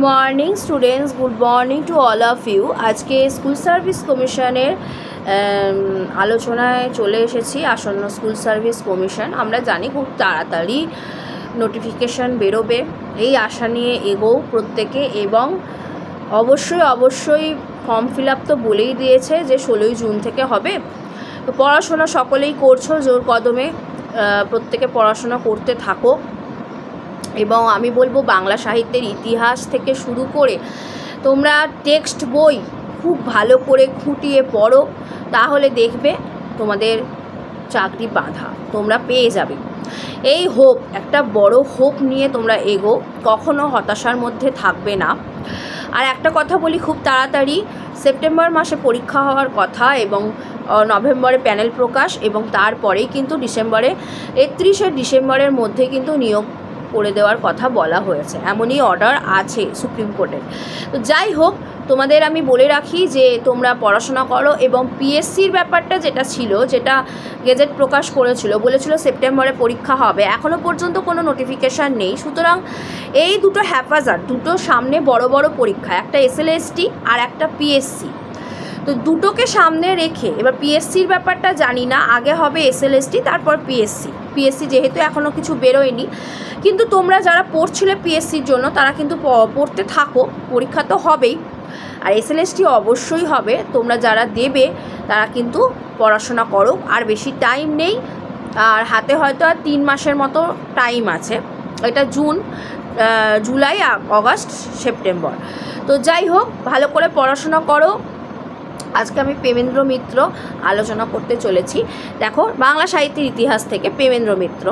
Morning students, good morning to all of you. আজকে school service কমিশনের আলোচনায় চলে এসেছি। আসন্ন স্কুল সার্ভিস কমিশন, আমরা জানি খুব তাড়াতাড়ি নোটিফিকেশান বেরোবে, এই আশা নিয়ে এগোও প্রত্যেকে। এবং অবশ্যই ফর্ম ফিল আপ তো বলেই দিয়েছে যে 16ই জুন থেকে হবে। তো পড়াশোনা সকলেই করছো জোর কদমে, প্রত্যেকে পড়াশোনা করতে থাকো। এবং আমি বলবো বাংলা সাহিত্যের ইতিহাস থেকে শুরু করে তোমরা টেক্সট বই খুব ভালো করে খুঁটিয়ে পড়ো, তাহলে দেখবে তোমাদের চাকরি বাঁধা, তোমরা পেয়ে যাবে। এই হোপ, একটা বড় হোপ নিয়ে তোমরা এগো, কখনো হতাশার মধ্যে থাকবে না। আর একটা কথা বলি, খুব তাড়াতাড়ি সেপ্টেম্বর মাসে পরীক্ষা হওয়ার কথা এবং নভেম্বরে প্যানেল প্রকাশ, এবং তারপরেই কিন্তু 31শে ডিসেম্বরের মধ্যে কিন্তু নিয়োগ করে দেওয়ার কথা বলা হয়েছে, এমনই অর্ডার আছে সুপ্রিম কোর্টের। তো যাই হোক, তোমাদের আমি বলে রাখি যে তোমরা পড়াশোনা করো। এবং পিএসসির ব্যাপারটা যেটা ছিল, যেটা গেজেট প্রকাশ করেছিল, বলেছিল সেপ্টেম্বরে পরীক্ষা হবে, এখনও পর্যন্ত কোনো নোটিফিকেশান নেই। সুতরাং এই দুটো হ্যাফাজার, দুটো সামনে বড় বড় পরীক্ষা, একটা এসএলএসটি আর একটা পিএসসি। তো দুটোকে সামনে রেখে এবার পিএসসির ব্যাপারটা জানি না, আগে হবে এসএলএসটি তারপর পিএসসি যেহেতু এখনও কিছু বেরোয়নি। কিন্তু তোমরা যারা পড়ছিলে পিএসসির জন্য তারা কিন্তু পড়তে থাকো, পরীক্ষা তো হবেই, আর এসএলএসটি অবশ্যই হবে। তোমরা যারা দেবে তারা কিন্তু পড়াশোনা করো, আর বেশি টাইম নেই, আর হাতে হয়তো আর 3 মাসের মতো টাইম আছে। এটা জুন, জুলাই, আগস্ট, সেপ্টেম্বর। তো যাই হোক, ভালো করে পড়াশোনা করো। আজকে আমি প্রেমেন্দ্র মিত্র আলোচনা করতে চলেছি। দেখো, বাংলা সাহিত্যের ইতিহাস থেকে প্রেমেন্দ্র মিত্র,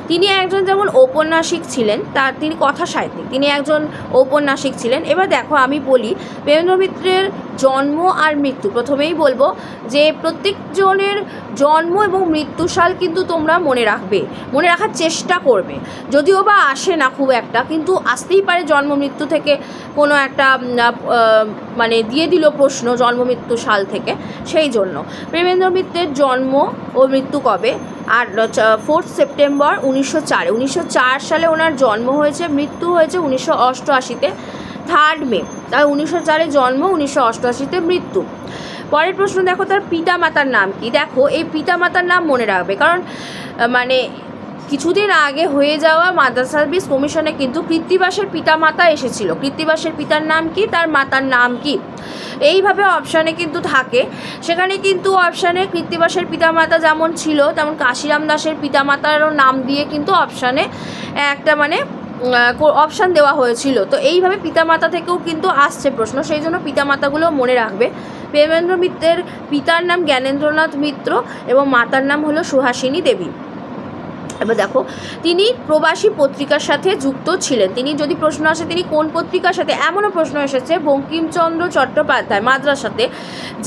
তিনি একজন যেমন ঔপন্যাসিক ছিলেন, তিনি কথা সাহিত্যিক, তিনি একজন ঔপন্যাসিক ছিলেন। এবার দেখো, আমি বলি প্রেমেন্দ্র মিত্রের জন্ম আর মৃত্যু। প্রথমেই বলবো যে প্রত্যেকজনের জন্ম এবং মৃত্যু সাল কিন্তু তোমরা মনে রাখার চেষ্টা করবে, যদিও বা আসে না খুব একটা, কিন্তু আসতেই পারে জন্ম মৃত্যু থেকে কোনো একটা মানে দিয়ে দিল প্রশ্ন জন্ম মৃত্যু সাল থেকে। সেই জন্য প্রেমেন্দ্র মিত্রের জন্ম ও মৃত্যু কবে, আর 4 সেপ্টেম্বর 1904 সালে ওনার জন্ম হয়েছে, মৃত্যু হয়েছে 1988-তে 3 মে। তাই 1904-এ জন্ম, 1988-তে মৃত্যু। পরের প্রশ্ন দেখো, তার পিতা মাতার নাম কি। দেখো, এই পিতা মাতার নাম মনে রাখবে, কারণ মানে কিছুদিন আগে হয়ে যাওয়া মাদ্রাসা সার্ভিস কমিশনে কিন্তু কৃত্তিবাসের পিতামাতা এসেছিল। কৃত্তিবাসের পিতার নাম কি, তার মাতার নাম কি, এইভাবে অপশানে কিন্তু থাকে। সেখানে কিন্তু অপশানে কৃত্তিবাসের পিতামাতা যেমন ছিল, তেমন কাশিরাম দাসের পিতামাতারও নাম দিয়ে কিন্তু অপশানে একটা মানে অপশান দেওয়া হয়েছিল। তো এইভাবে পিতামাতা থেকেও কিন্তু আসছে প্রশ্ন, সেই জন্য পিতামাতাগুলো মনে রাখবে। প্রেমেন্দ্র মিত্রের পিতার নাম জ্ঞানেন্দ্রনাথ মিত্র এবং মাতার নাম হলো সুহাসিনী দেবী। এবার দেখো, তিনি প্রবাসী পত্রিকার সাথে যুক্ত ছিলেন। তিনি, যদি প্রশ্ন আসে তিনি কোন পত্রিকার সাথে, এমনও প্রশ্ন এসেছে বঙ্কিমচন্দ্র চট্টোপাধ্যায় মাদ্রাসাতে,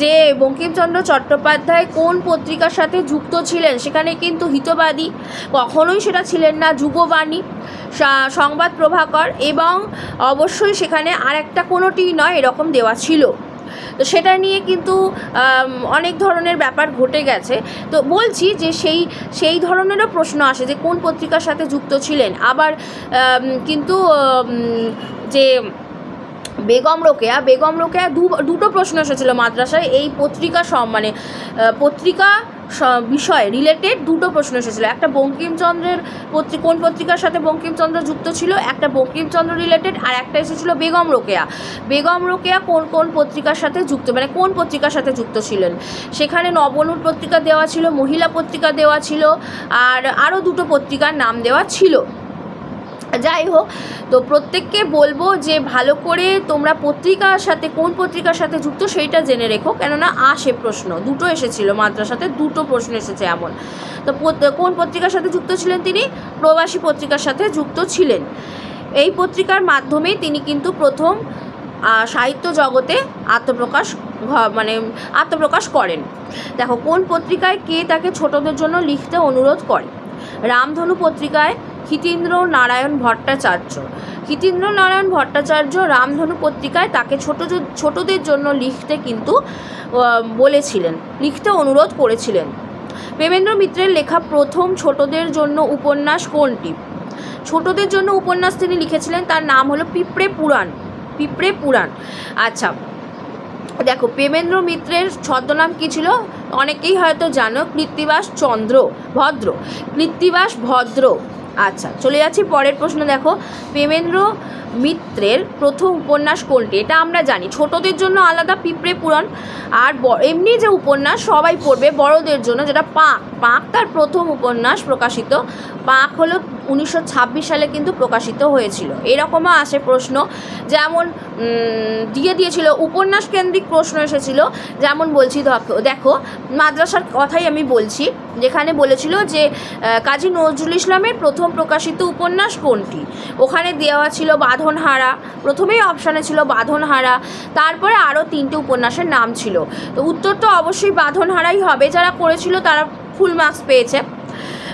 যে বঙ্কিমচন্দ্র চট্টোপাধ্যায় কোন পত্রিকার সাথে যুক্ত ছিলেন, সেখানে কিন্তু হিতবাদী কখনোই সেটা ছিলেন না, যুগবাণী, সংবাদ প্রভাকর, এবং অবশ্যই সেখানে আর একটা কোনোটিই নয়, এরকম দেওয়া ছিল। তো সেটা নিয়ে কিন্তু অনেক ধরনের ব্যাপার ঘটে গেছে। তো বলছি যে সেই ধরনেরও প্রশ্ন আসে যে কোন পত্রিকার সাথে যুক্ত ছিলেন। আবার কিন্তু যে বেগম রোকেয়া দুটো প্রশ্ন এসেছিলো মাদ্রাসায়, এই পত্রিকা মানে পত্রিকা বিষয়ে রিলেটেড দুটো প্রশ্ন এসেছিলো। একটা বঙ্কিমচন্দ্রের কোন পত্রিকার সাথে বঙ্কিমচন্দ্র যুক্ত ছিল, একটা বঙ্কিমচন্দ্র রিলেটেড, আর একটা এসেছিলো বেগম রোকেয়া কোন পত্রিকার সাথে যুক্ত, মানে কোন পত্রিকার সাথে যুক্ত ছিলেন। সেখানে নবনূর পত্রিকা দেওয়া ছিল, মহিলা পত্রিকা দেওয়া ছিল, আর আরও দুটো পত্রিকার নাম দেওয়া ছিল। যাই হোক, তো প্রত্যেককে বলবো যে ভালো করে তোমরা পত্রিকার সাথে, কোন পত্রিকার সাথে যুক্ত সেইটা জেনে রেখো, কেননা আসে প্রশ্ন। দুটো এসেছিলো মাদ্রাসাতে, দুটো প্রশ্ন এসেছে এমন। তো কোন পত্রিকার সাথে যুক্ত ছিলেন, তিনি প্রবাসী পত্রিকার সাথে যুক্ত ছিলেন। এই পত্রিকার মাধ্যমেই তিনি কিন্তু প্রথম সাহিত্য জগতে আত্মপ্রকাশ করেন। দেখো, কোন পত্রিকায় কে তাকে ছোটদের জন্য লিখতে অনুরোধ করে। রামধনু পত্রিকায় হিতীন্দ্র নারায়ণ ভট্টাচার্য রামধনু পত্রিকায় তাকে ছোটদের জন্য লিখতে কিন্তু বলেছিলেন, লিখতে অনুরোধ করেছিলেন। প্রেমেন্দ্র মিত্রের লেখা প্রথম ছোটদের জন্য উপন্যাস কোনটি। ছোটদের জন্য উপন্যাস তিনি লিখেছিলেন, তার নাম হলো পিঁপড়ে পুরাণ। পিঁপড়ে পুরাণ। আচ্ছা দেখো, প্রেমেন্দ্র মিত্রের ছদ্মনাম কী ছিল অনেকেই হয়তো জানো, কৃত্তিবাস ভদ্র। কৃত্তিবাস ভদ্র। আচ্ছা চলে যাচ্ছি পরের প্রশ্ন। দেখো, প্রেমেন্দ্র মিত্রের প্রথম উপন্যাস কোনটি? এটা আমরা জানি, ছোটদের জন্য আলাদা পিঁপড়ে পুরাণ, আর এমনি যে উপন্যাস সবাই পড়বে বড়দের জন্য, যেটা পাঁক তার প্রথম উপন্যাস প্রকাশিত। পাঁক হলো 1926 সালে কিন্তু প্রকাশিত হয়েছিল। এরকমও আসে প্রশ্ন, যেমন দিয়েছিল উপন্যাস কেন্দ্রিক প্রশ্ন এসেছিল, যেমন বলছি দেখো মাদ্রাসার কথাই আমি বলছি, যেখানে বলেছিল যে কাজী নজরুল ইসলামের প্রথম প্রকাশিত উপন্যাস কোনটি। ওখানে দেওয়া ছিল বাঁধনহারা, প্রথমেই অপশানে ছিল বাঁধনহারা, তারপরে আরও 3টে উপন্যাসের নাম ছিল। তো উত্তর তো অবশ্যই বাঁধনহারাই হবে, যারা করেছিল তারা ফুল মার্কস পেয়েছে।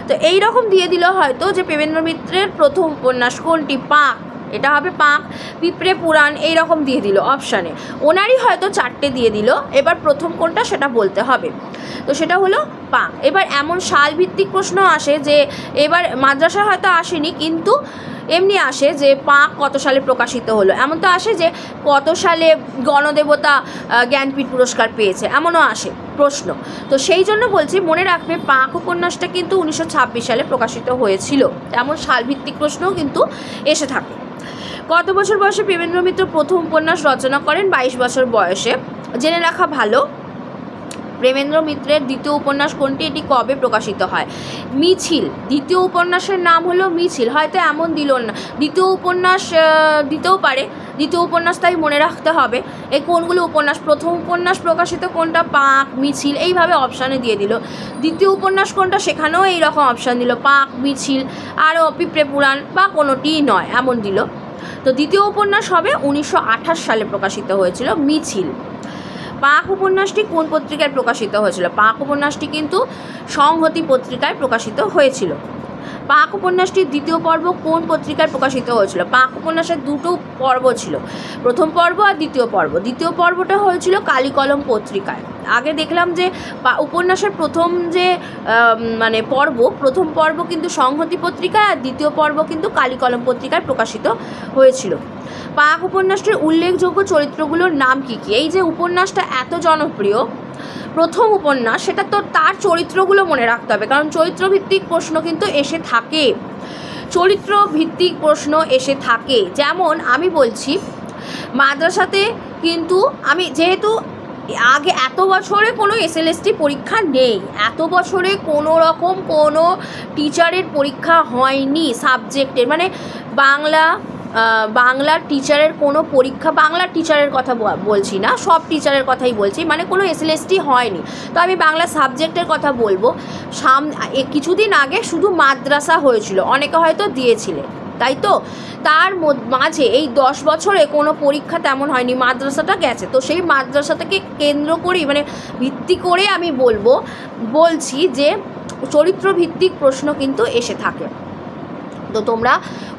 তো এই রকম দিয়ে দিল হয়তো যে প্রেমেন্দ্র মিত্রের প্রথম উপন্যাস কোনটি, পাঁক, এটা হবে পাঁক। পিঁপড়ে পুরাণ এই রকম দিয়ে দিল অপশানে, ওনারই হয়তো 4টে দিয়ে দিল, এবার প্রথম কোনটা সেটা বলতে হবে। তো সেটা হলো পাঁক। এবার এমন সালভিত্তিক প্রশ্ন আসে যে এবার মাদ্রাসা হয়তো আসেনি, কিন্তু এমনি আসে যে পাঁক কত সালে প্রকাশিত হলো, এমন তো আসে যে কত সালে গণদেবতা জ্ঞানপীঠ পুরস্কার পেয়েছে, এমনও আসে প্রশ্ন। তো সেই জন্য বলছি মনে রাখবে, পাঁক উপন্যাসটা কিন্তু 1926 সালে প্রকাশিত হয়েছিল। এমন সালভিত্তিক প্রশ্নও কিন্তু এসে থাকে। কত বছর বয়সে প্রেমেন্দ্র মিত্র প্রথম উপন্যাস রচনা করেন? 22 বছর বয়সে। জেনে রাখা ভালো। প্রেমেন্দ্র মিত্রের দ্বিতীয় উপন্যাস কোনটি? এটি কবে প্রকাশিত হয়? মিছিল। দ্বিতীয় উপন্যাসের নাম হলো মিছিল। হয়তো এমন দিল না, দ্বিতীয় উপন্যাস দিতেও পারে, দ্বিতীয় উপন্যাস তাই মনে রাখতে হবে। এই কোনগুলো উপন্যাস, প্রথম উপন্যাস প্রকাশিত কোনটা, পাঁক, মিছিল, এইভাবে অপশানে দিয়ে দিল। দ্বিতীয় উপন্যাস কোনটা, সেখানেও এইরকম অপশান দিল, পাঁক, মিছিল, আরও পিঁপড়ে পুরাণ বা কোনোটিই নয়, এমন দিল। তো দ্বিতীয় উপন্যাস হবে 1928 সালে প্রকাশিত হয়েছিল মিছিল। পাঁক উপন্যাসটি কোন পত্রিকায় প্রকাশিত হয়েছিল? পাঁক উপন্যাসটি কিন্তু সংহতি পত্রিকায় প্রকাশিত হয়েছিল। পাঁক উপন্যাসটির দ্বিতীয় পর্ব কোন পত্রিকায় প্রকাশিত হয়েছিল? পাঁক উপন্যাসের 2টো পর্ব ছিল, প্রথম পর্ব আর দ্বিতীয় পর্ব। দ্বিতীয় পর্বটা হয়েছিল কালিকলম পত্রিকায়। আগে দেখলাম যে উপন্যাসের প্রথম যে প্রথম পর্ব কিন্তু সংহতি পত্রিকায়, আর দ্বিতীয় পর্ব কিন্তু কালিকলম পত্রিকায় প্রকাশিত হয়েছিল। পাঁক উপন্যাসটির উল্লেখযোগ্য চরিত্রগুলোর নাম কী কী? এই যে উপন্যাসটা এত জনপ্রিয়, প্রথম উপন্যাস, সেটা তো তার চরিত্রগুলো মনে রাখতে হবে, কারণ চরিত্রভিত্তিক প্রশ্ন কিন্তু এসে থাকে, চরিত্রভিত্তিক প্রশ্ন এসে থাকে। যেমন আমি বলছি, মাদ্রাসাতে কিন্তু আমি যেহেতু আগে এত বছরে কোনো SLST পরীক্ষা নেই, এত বছরে কোনো রকম কোনো টিচারের পরীক্ষা হয়নি সাবজেক্টের, মানে বাংলার টিচারের কোনো পরীক্ষা, বাংলার টিচারের কথা বলছি না, সব টিচারের কথাই বলছি, মানে কোনো SLST হয়নি। তো আমি বাংলা সাবজেক্টের কথা বলবো। কিছুদিন আগে শুধু মাদ্রাসা হয়েছিল, অনেকে হয়তো দিয়েছিলেন, তাই তো? তার মাঝে এই 10 বছরে কোনো পরীক্ষা তেমন হয়নি, মাদ্রাসাটা গেছে। তো সেই মাদ্রাসাটাকে কেন্দ্র করেই, মানে ভিত্তি করে আমি বলছি যে চরিত্রভিত্তিক প্রশ্ন কিন্তু এসে থাকে। তো তোমরা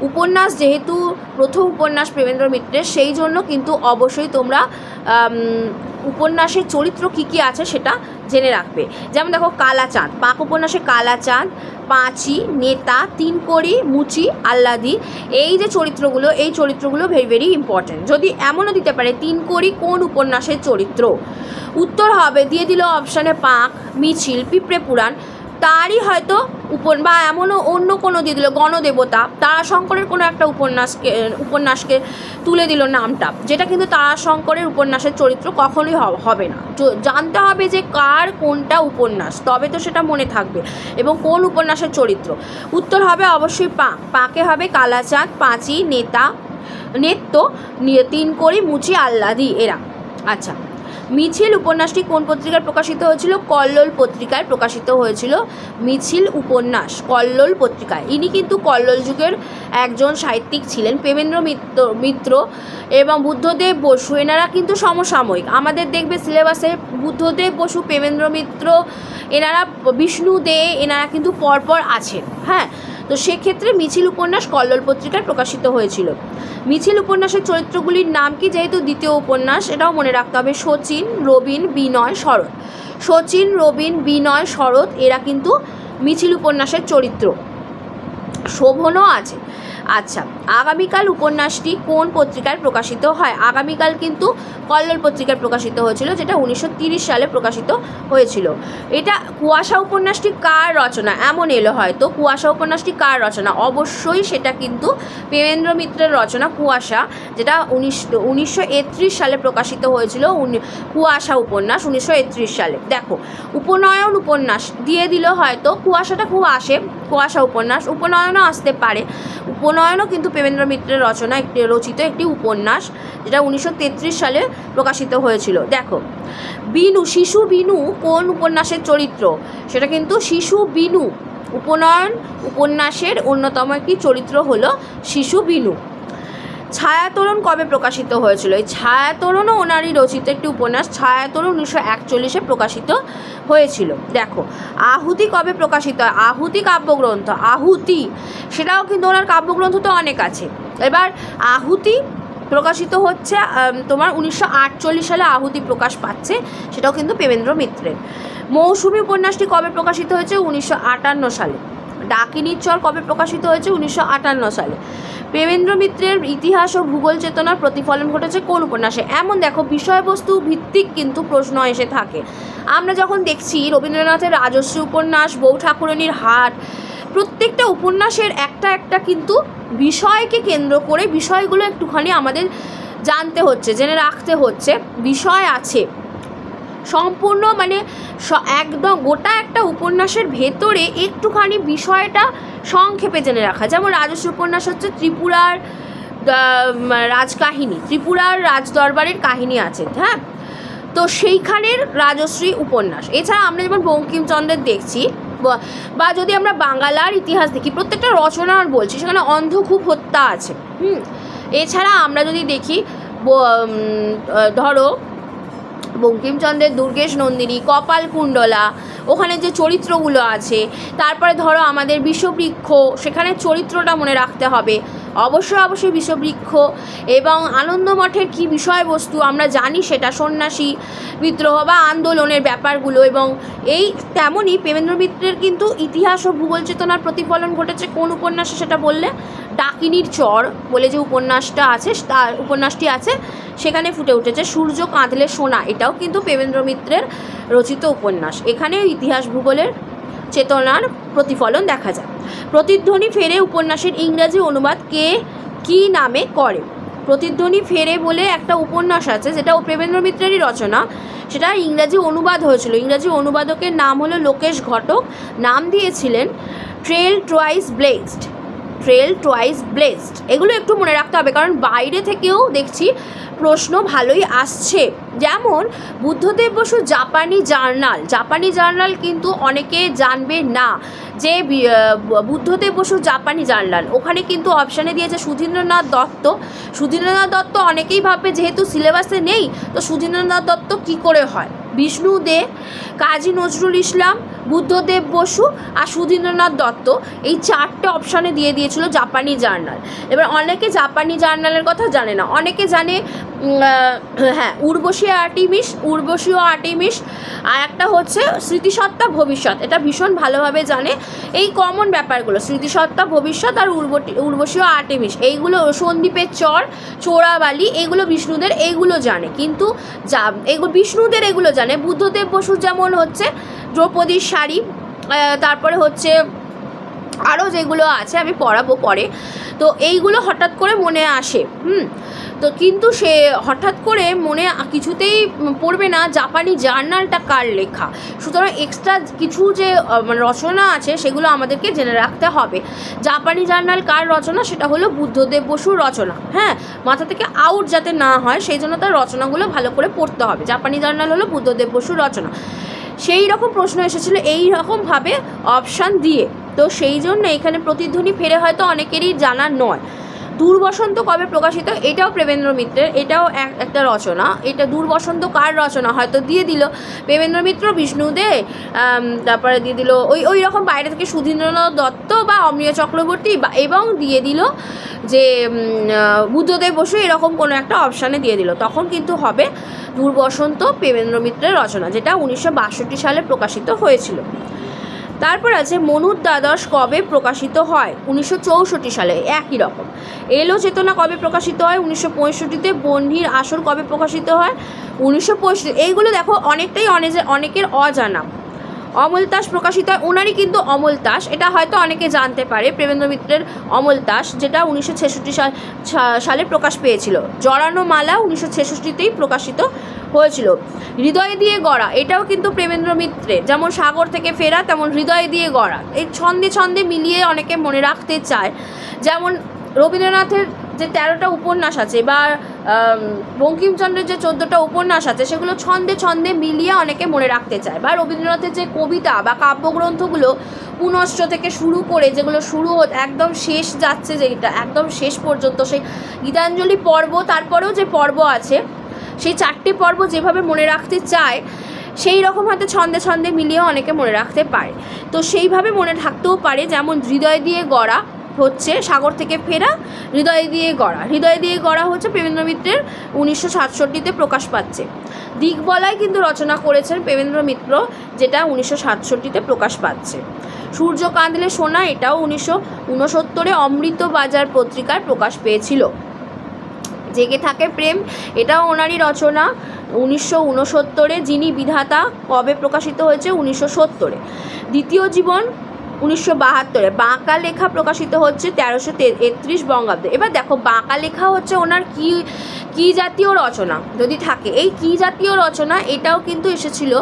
উপন্যাস, যেহেতু প্রথম উপন্যাস প্রেমেন্দ্র মিত্রের, সেই জন্য কিন্তু অবশ্যই তোমরা উপন্যাসের চরিত্র কী কী আছে সেটা জেনে রাখবে। যেমন দেখো, কালাচাঁদ, পাঁক উপন্যাসে কালাচাঁদ, পাঁচি, নেতা, তিনকড়ি, মুচি, আহ্লাদি, এই যে চরিত্রগুলো, এই চরিত্রগুলো ভেরি ভেরি ইম্পর্ট্যান্ট। যদি এমনও দিতে পারে তিনকড়ি কোন উপন্যাসের চরিত্র, উত্তর হবে দিয়ে দিল অপশানে পাঁক, মিছিল, পিঁপড়ে পুরাণ, তারই হয়তো বা এমনও অন্য কোনো দিয়ে দিল গণদেবতা, তারাশঙ্করের কোনো একটা উপন্যাসকে তুলে দিল নামটা, যেটা কিন্তু তারাশঙ্করের উপন্যাসের চরিত্র কখনোই হবে না। জানতে হবে যে কার কোনটা উপন্যাস, তবে তো সেটা মনে থাকবে, এবং কোন উপন্যাসের চরিত্র। উত্তর হবে অবশ্যই পাঁক। পাঁকে হবে কালাচাঁদ, পাঁচি, নেত্য, তিনকড়ি, মুচি, আহ্লাদি, এরা। আচ্ছা, মিছিল উপন্যাসটি কোন পত্রিকায় প্রকাশিত হয়েছিল? কল্লোল পত্রিকায় প্রকাশিত হয়েছিল মিছিল উপন্যাস, কল্লোল পত্রিকায়। ইনি কিন্তু কল্লোল যুগের একজন সাহিত্যিক ছিলেন। প্রেমেন্দ্র মিত্র এবং বুদ্ধদেব বসু, এনারা কিন্তু সমসাময়িক। আমাদের দেখবে সিলেবাসে বুদ্ধদেব বসু, প্রেমেন্দ্র মিত্র, এনারা বিষ্ণু দে, এনারা কিন্তু পরপর আছেন। হ্যাঁ, তো সেক্ষেত্রে মিছিল উপন্যাস কল্লোল পত্রিকায় প্রকাশিত হয়েছিল। মিছিল উপন্যাসের চরিত্রগুলির নাম কি? যেহেতু দ্বিতীয় উপন্যাস, এটাও মনে রাখতে হবে। শচীন, রবিন, বিনয়, শরৎ। শচীন, রবিন, বিনয়, শরৎ, এরা কিন্তু মিছিল উপন্যাসের চরিত্র। শোভনও আছে। আচ্ছা, আগামীকাল উপন্যাসটি কোন পত্রিকায় প্রকাশিত হয়? আগামীকাল কিন্তু কল্লোল পত্রিকায় প্রকাশিত হয়েছিল, যেটা 1930 সালে প্রকাশিত হয়েছিল। এটা কুয়াশা উপন্যাসটি কার রচনা? এমন এলো হয়তো, কুয়াশা উপন্যাসটি কার রচনা? অবশ্যই সেটা কিন্তু প্রেমেন্দ্র মিত্রের রচনা কুয়াশা, যেটা 1931 সালে প্রকাশিত হয়েছিল। কুয়াশা উপন্যাস 1931 সালে। দেখো, উপনয়ন উপন্যাস দিয়ে দিল হয়তো, কুয়াশাটা খুব আসে, কুয়াশা উপনয়নও আসতে পারে। উপনয়নও কিন্তু প্রেমেন্দ্র মিত্রের রচনা, রচিত একটি উপন্যাস, যেটা 1933 সালে প্রকাশিত হয়েছিল। দেখো, বিনু, শিশু বিনু কোন উপন্যাসের চরিত্র? সেটা কিন্তু শিশু বিনু, উপনয়ন উপন্যাসের অন্যতম একটি চরিত্র হলো শিশু বিনু। ছায়াতরণ কবে প্রকাশিত হয়েছিল? এই ছায়াতরণও ওনারই রচিত একটি উপন্যাস। ছায়াতরণ 1941 প্রকাশিত হয়েছিল। দেখো, আহুতি কবে প্রকাশিত হয়? আহুতি কাব্যগ্রন্থ, আহুতি সেটাও কিন্তু ওনার কাব্যগ্রন্থ তো অনেক আছে। এবার আহুতি প্রকাশিত হচ্ছে তোমার 1948 সালে আহুতি প্রকাশ পাচ্ছে, সেটাও কিন্তু প্রেমেন্দ্র মিত্রের। মৌসুমী উপন্যাসটি কবে প্রকাশিত হয়েছে? 1958 সালে। ডাকিনীর চর কবে প্রকাশিত হয়েছে? 1958 সালে। প্রেমেন্দ্র মিত্রের ইতিহাস ও ভূগোল চেতনার প্রতিফলন ঘটেছে কোন উপন্যাসে? এমন দেখো, বিষয়বস্তু ভিত্তিক কিন্তু প্রশ্ন এসে থাকে। আমরা যখন দেখছি রবীন্দ্রনাথের রাজশ্রী উপন্যাস, বউ ঠাকুরানীর হাট, প্রত্যেকটা উপন্যাসের একটা কিন্তু বিষয়কে কেন্দ্র করে বিষয়গুলো একটুখানি আমাদের জানতে হচ্ছে, জেনে রাখতে হচ্ছে। বিষয় আছে সম্পূর্ণ, মানে একদম গোটা একটা উপন্যাসের ভেতরে একটুখানি বিষয়টা সংক্ষেপে জেনে রাখা। যেমন রাজশ্রী উপন্যাস হচ্ছে ত্রিপুরার রাজকাহিনী, ত্রিপুরার রাজদরবারের কাহিনী আছে, হ্যাঁ, তো সেইখানের রাজশ্রী উপন্যাস। এছাড়া আমরা যেমন বঙ্কিমচন্দ্রের দেখছি, বা যদি আমরা বাংলার ইতিহাস দেখি, প্রত্যেকটা রচনা আর বলছি, সেখানে অন্ধকূপ হত্যা আছে। এছাড়া আমরা যদি দেখি, ধরো বঙ্কিমচন্দ্রের দুর্গেশ নন্দিনী, কপালকুণ্ডলা, ওখানে যে চরিত্রগুলো আছে। তারপরে ধরো আমাদের বিষবৃক্ষ, সেখানে চরিত্রটা মনে রাখতে হবে। অবশ্যই বিষবৃক্ষ এবং আনন্দমঠের কী বিষয়বস্তু আমরা জানি, সেটা সন্ন্যাসী বিদ্রোহ বা আন্দোলনের ব্যাপারগুলো। এবং এই তেমনই প্রেমেন্দ্র মিত্রের কিন্তু ইতিহাস ও ভূগোল চেতনার প্রতিফলন ঘটেছে কোন উপন্যাসে? সেটা বললে ডাকিনীর চর বলে যে উপন্যাসটি আছে, সেখানে ফুটে উঠেছে সূর্য কাঁদলে সোনা, এটাও কিন্তু প্রেমেন্দ্র মিত্রের রচিত উপন্যাস। এখানে ইতিহাস ভূগোলের চেতনার প্রতিফলন দেখা যায়। প্রতিধ্বনি ফেরে উপন্যাসের ইংরাজি অনুবাদ কে কী নামে করে? প্রতিধ্বনি ফেরে বলে একটা উপন্যাস আছে, যেটা প্রেমেন্দ্র মিত্রেরই রচনা, সেটা ইংরাজি অনুবাদ হয়েছিল। ইংরাজি অনুবাদকের নাম হলো লোকেশ ঘটক, নাম দিয়েছিলেন trail twice blessed, trail twice blessed. এগুলো একটু মনে রাখতে হবে, কারণ বাইরে থেকেও দেখছি প্রশ্ন ভালোই আসছে। যেমন বুদ্ধদেব বসু জাপানি জার্নাল কিন্তু অনেকে জানবে না যে বুদ্ধদেব বসু জাপানি জার্নাল, ওখানে কিন্তু অপশানে দিয়েছে সুধীন্দ্রনাথ দত্ত। অনেকেই ভাববে যেহেতু সিলেবাসে নেই, তো সুধীন্দ্রনাথ দত্ত কী করে হয়? বিষ্ণু দে, কাজী নজরুল ইসলাম, বুদ্ধদেব বসু আর সুধীন্দ্রনাথ দত্ত, এই চারটে অপশানে দিয়ে দিয়েছিল জাপানি জার্নাল। এবার অনেকে জাপানি জার্নালের কথা জানে না, অনেকে জানে হ্যাঁ উর্বশী ও আর্টেমিস, আর একটা হচ্ছে স্মৃতিসত্তা ভবিষ্যৎ, এটা ভীষণ ভালোভাবে জানে। এই কমন ব্যাপারগুলো স্মৃতিসত্তা ভবিষ্যৎ আর উর্বশী ও আর্টেমিস, এইগুলো সন্দীপের চর, চোরাবালি, এগুলো বিষ্ণুদের, এইগুলো জানে। কিন্তু বিষ্ণুদের এগুলো জানে। বুদ্ধদেব বসুর যেমন হচ্ছে দ্রৌপদীর শাড়ি, তারপরে হচ্ছে আরও যেগুলো আছে আমি পড়াবো পরে, তো এইগুলো হঠাৎ করে মনে আসে। তো কিন্তু সে হঠাৎ করে মনে কিছুতেই পড়বে না জাপানি জার্নালটা কার লেখা। সুতরাং এক্সট্রা কিছু যে রচনা আছে সেগুলো আমাদেরকে জেনে রাখতে হবে। জাপানি জার্নাল কার রচনা? সেটা হলো বুদ্ধদেব বসুর রচনা। হ্যাঁ, মাথা থেকে আউট যাতে না হয় সেই জন্য তার রচনাগুলো ভালো করে পড়তে হবে। জাপানি জার্নাল হলো বুদ্ধদেব বসুর রচনা। সেই রকম প্রশ্ন এসেছিলো এই রকমভাবে অপশান দিয়ে, তো সেই জন্য এখানে প্রতিধ্বনি ফেরে হয়তো অনেকেরই জানা নয়। দূরবসন্ত কবে প্রকাশিত? এটাও প্রেমেন্দ্র মিত্রের, এটাও একটা রচনা। এটা দূরবসন্ত কার রচনা? হয়তো দিয়ে দিল প্রেমেন্দ্র মিত্র, বিষ্ণু দে, তারপরে দিয়ে দিল ওই রকম বাইরে থেকে সুধীন্দ্রনাথ দত্ত বা অমিয় চক্রবর্তী, এবং দিয়ে দিল যে বুদ্ধদেব বসু, এরকম কোনো একটা অপশানে দিয়ে দিল। তখন কিন্তু হবে দূরবসন্ত প্রেমেন্দ্র মিত্রের রচনা, যেটা 1962 সালে প্রকাশিত হয়েছিল। তারপর আছে মনুর দ্বাদশ কবে প্রকাশিত হয়? 1964 সালে, একই রকম। এলো চেতনা কবে প্রকাশিত হয়? 1965-তে। বহ্নির আসর কবে প্রকাশিত হয়? 1965। এইগুলো দেখো অনেকটাই অনেকের অজানা। অমলতাস প্রকাশিত হয়, ওনারই কিন্তু অমলতাস, এটা হয়তো অনেকে জানতে পারে, প্রেমেন্দ্র মিত্রের অমলতাস, যেটা 1966 সালে প্রকাশ পেয়েছিল। জড়ানো মালা 1966তেই প্রকাশিত হয়েছিল। হৃদয় দিয়ে গড়া, এটাও কিন্তু প্রেমেন্দ্র মিত্রের, যেমন সাগর থেকে ফেরা তেমন হৃদয় দিয়ে গড়া। এই ছন্দে ছন্দে মিলিয়ে অনেকে মনে রাখতে চায়, যেমন রবীন্দ্রনাথের যে 13টা উপন্যাস আছে বা বঙ্কিমচন্দ্রের যে 14টা উপন্যাস আছে, সেগুলো ছন্দে ছন্দে মিলিয়ে অনেকে মনে রাখতে চায়। বা রবীন্দ্রনাথের যে কবিতা বা কাব্যগ্রন্থগুলো পুনশ্চ থেকে শুরু করে যেগুলো একদম শেষ যাচ্ছে, যেটা একদম শেষ পর্যন্ত, সেই গীতাঞ্জলি পর্ব, তারপরেও যে পর্ব আছে, সেই 4টে পর্ব যেভাবে মনে রাখতে চায়, সেই রকম হয়তো ছন্দে ছন্দে মিলিয়েও অনেকে মনে রাখতে পারে। তো সেইভাবে মনে থাকতেও পারে, যেমন হৃদয় দিয়ে গড়া হচ্ছে সাগর থেকে ফেরা, হৃদয় দিয়ে গড়া। হৃদয় দিয়ে গড়া হচ্ছে প্রেমেন্দ্র মিত্রের 1967তে প্রকাশ পাচ্ছে। দিকবলয় কিন্তু রচনা করেছেন প্রেমেন্দ্র মিত্র, যেটা 1967তে প্রকাশ পাচ্ছে। সূর্য কাঁদলে সোনা, এটাও 1969-এ অমৃত বাজার পত্রিকায় প্রকাশ পেয়েছিল। জেগে থাকে প্রেম, এটাও ওনারই রচনা, 1969-এ। যিনি বিধাতা কবে প্রকাশিত হয়েছে? 1970-এ। দ্বিতীয় জীবন 1972-এ। বাঁকা লেখা প্রকাশিত হচ্ছে 1333 বঙ্গাব্দে। এবার দেখো, বাঁকা লেখা হচ্ছে ওনার কি জাতীয় রচনা যদি থাকে, এই কি জাতীয় রচনা, এটাও কিন্তু এসেছিল।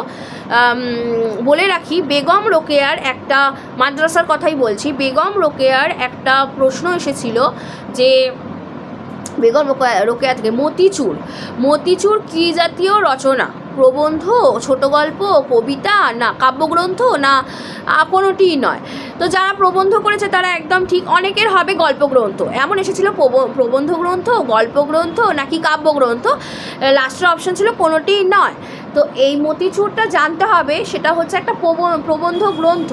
বলে রাখি, বেগম রোকেয়ার একটা, মাদ্রাসার কথাই বলছি, বেগম রোকেয়ার একটা প্রশ্ন এসেছিল যে বেগম রোকেয়া থেকে মতিচুর কী জাতীয় রচনা? প্রবন্ধ, ছোট গল্প, কবিতা, না কাব্যগ্রন্থ, না কোনোটিই নয়। তো যারা প্রবন্ধ করেছে তারা একদম ঠিক, অনেকের হবে গল্পগ্রন্থ, এমন এসেছিল প্রবন্ধ গ্রন্থ, গল্পগ্রন্থ নাকি কাব্যগ্রন্থ, লাস্টের অপশান ছিল কোনোটিই নয়। তো এই মতিচুরটা জানতে হবে, সেটা হচ্ছে একটা প্রবন্ধ গ্রন্থ।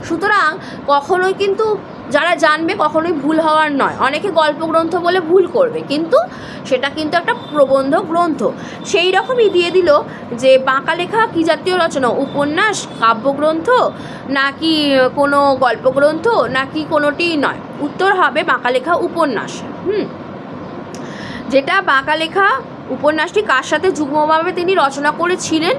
সুতরাং কখনোই কিন্তু যারা জানবে কখনোই ভুল হওয়ার নয়। অনেকে গল্পগ্রন্থ বলে ভুল করবে, কিন্তু সেটা কিন্তু একটা প্রবন্ধ গ্রন্থ। সেই রকমই দিয়ে দিল যে বাঁকা লেখা কী জাতীয় রচনা? উপন্যাস, কাব্যগ্রন্থ, নাকি কোনো গল্পগ্রন্থ, নাকি কোনোটিই নয়? উত্তর হবে বাঁকা লেখা উপন্যাস। যেটা বাঁকা লেখা উপন্যাসটি কার সাথে যুগ্মভাবে তিনি রচনা করেছিলেন?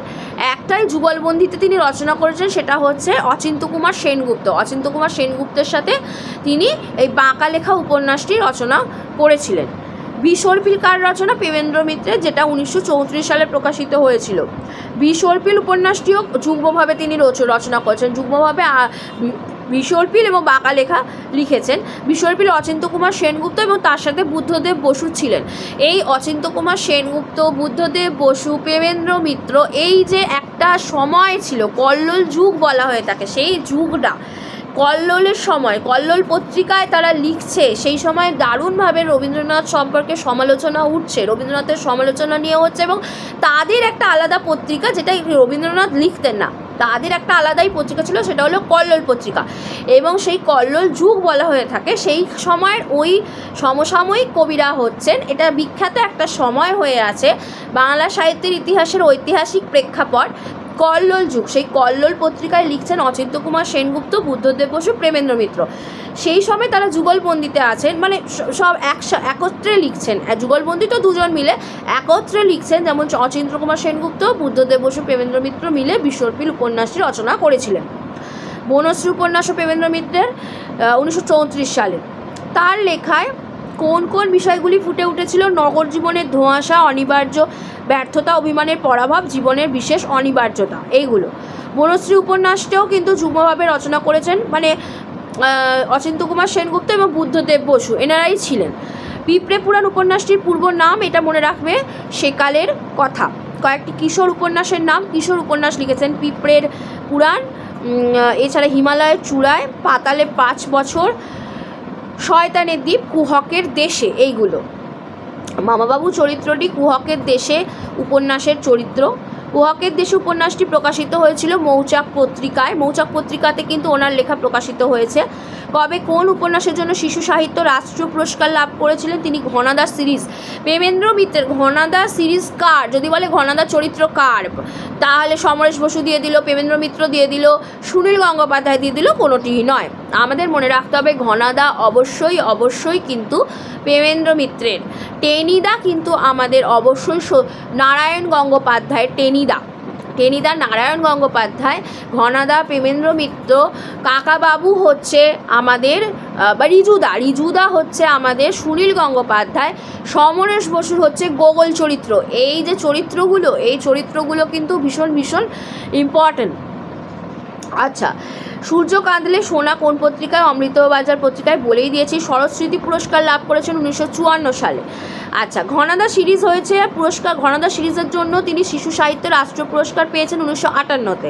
একটাই যুগলবন্দিতে তিনি রচনা করেছেন, সেটা হচ্ছে অচিন্ত্য কুমার সেনগুপ্ত। অচিন্ত্য কুমার সেনগুপ্তের সাথে তিনি এই বাঁকা লেখা উপন্যাসটি রচনা করেছিলেন। বিসর্পিল কার রচনা? প্রেমেন্দ্র মিত্রের, যেটা 1934 সালে প্রকাশিত হয়েছিল। বিসর্পিল উপন্যাসটিও যুগ্মভাবে তিনি রচনা করেছেন। যুগ্মভাবে বিসর্পিল এবং বাঁকা লেখা লিখেছেন। বিসর্পিল অচিন্ত্য কুমার সেনগুপ্ত এবং তার সাথে বুদ্ধদেব বসু ছিলেন। এই অচিন্ত্য কুমার সেনগুপ্ত, বুদ্ধদেব বসু, প্রেমেন্দ্র মিত্র, এই যে একটা সময় ছিল, কল্লোল যুগ বলা হয়ে থাকে, সেই যুগটা কল্লোলের সময়, কল্লোল পত্রিকায় তারা লিখছে, সেই সময় দারুণভাবে রবীন্দ্রনাথ সম্পর্কে সমালোচনা উঠছে, রবীন্দ্রনাথের সমালোচনা নিয়ে হচ্ছে, এবং তাদের একটা আলাদা পত্রিকা, যেটা রবীন্দ্রনাথ লিখতেন না, তাদের একটা আলাদাই পত্রিকা ছিল, সেটা হলো কল্লোল পত্রিকা। এবং সেই কল্লোল যুগ বলা হয়ে থাকে, সেই সময়ের ওই সমসাময়িক কবিরা হচ্ছেন, এটা বিখ্যাত একটা সময় হয়ে আছে বাংলা সাহিত্যের ইতিহাসের ঐতিহাসিক প্রেক্ষাপট কল্লোল যুগ। সেই কল্লোল পত্রিকায় লিখছেন অচিন্ত্য কুমার সেনগুপ্ত, বুদ্ধদেব বসু, প্রেমেন্দ্র মিত্র। সেই সময় তারা যুগলবন্দিতে আছেন, মানে সব একত্রে লিখছেন, যুগলবন্দি তো দুজন মিলে একত্রে লিখছেন, যেমন অচিন্ত্য কুমার সেনগুপ্ত, বুদ্ধদেব বসু, প্রেমেন্দ্র মিত্র মিলে বিসর্পিল উপন্যাসটি রচনা করেছিলেন। বনশ্রী উপন্যাসও প্রেমেন্দ্র মিত্রের, 1934 সালে। তার লেখায় কোন কোন বিষয়গুলি ফুটে উঠেছিল? নগর জীবনের ধোঁয়াশা, অনিবার্য ব্যর্থতা, অভিমানের পরাভব, জীবনের বিশেষ অনিবার্যতা, এইগুলো। বনশ্রী উপন্যাসটাও কিন্তু যুগ্মভাবে রচনা করেছেন, মানে অচিন্ত্য কুমার সেনগুপ্ত এবং বুদ্ধদেব বসু, এনারাই ছিলেন। পিঁপড়ে পুরাণ উপন্যাসটির পূর্ব নাম, এটা মনে রাখবে, সেকালের কথা। কয়েকটি কিশোর উপন্যাসের নাম, কিশোর উপন্যাস লিখেছেন পিঁপড়ের পুরাণ, এছাড়া হিমালয়ের চূড়ায়, পাতালে 5 বছর, শয়তানের দ্বীপ, কুহকের দেশে, এইগুলো। মামাবাবু চরিত্রটি কুহকের দেশে উপন্যাসের চরিত্র। কুহকের দেশে উপন্যাসটি প্রকাশিত হয়েছিল মৌচাক পত্রিকায়। মৌচাক পত্রিকাতে কিন্তু ওনার লেখা প্রকাশিত হয়েছে। কবে কোন উপন্যাসের জন্য শিশু সাহিত্য রাষ্ট্রীয় পুরস্কার লাভ করেছিলেন? তিনি ঘনাদা সিরিজ। প্রেমেন্দ্র মিত্রের ঘনাদা সিরিজ কার? যদি বলে ঘনাদা চরিত্র কার, তাহলে সমরেশ বসু দিয়ে দিল, প্রেমেন্দ্র মিত্র দিয়ে দিল, সুনীল গঙ্গোপাধ্যায় দিয়ে দিল, কোনোটিই নয়। আমাদের মনে রাখতে হবে ঘনাদা অবশ্যই অবশ্যই কিন্তু প্রেমেন্দ্র মিত্রের। টেনিদা কিন্তু আমাদের অবশ্যই নারায়ণ গঙ্গোপাধ্যায়ের। টেনিদা নারায়ণ গঙ্গোপাধ্যায়, ঘনাদা প্রেমেন্দ্র মিত্র, কাকাবাবু হচ্ছে আমাদের বা রিজুদা হচ্ছে আমাদের সুনীল গঙ্গোপাধ্যায়, সমরেশ বসুর হচ্ছে গোগল চরিত্র। এই যে চরিত্রগুলো, এই চরিত্রগুলো কিন্তু ভীষণ ভীষণ ইম্পর্ট্যান্ট। আচ্ছা, সূর্য কাঁদলে সোনা কোন পত্রিকায়? অমৃতবাজার পত্রিকায়, বলেই দিয়েছি। শরৎস্মৃতি পুরস্কার লাভ করেছেন 1954 সালে। আচ্ছা, ঘনাদা সিরিজ হয়েছে পুরস্কার, ঘনাদা সিরিজের জন্য তিনি শিশু সাহিত্য রাষ্ট্রীয় পুরস্কার পেয়েছেন 1958-তে।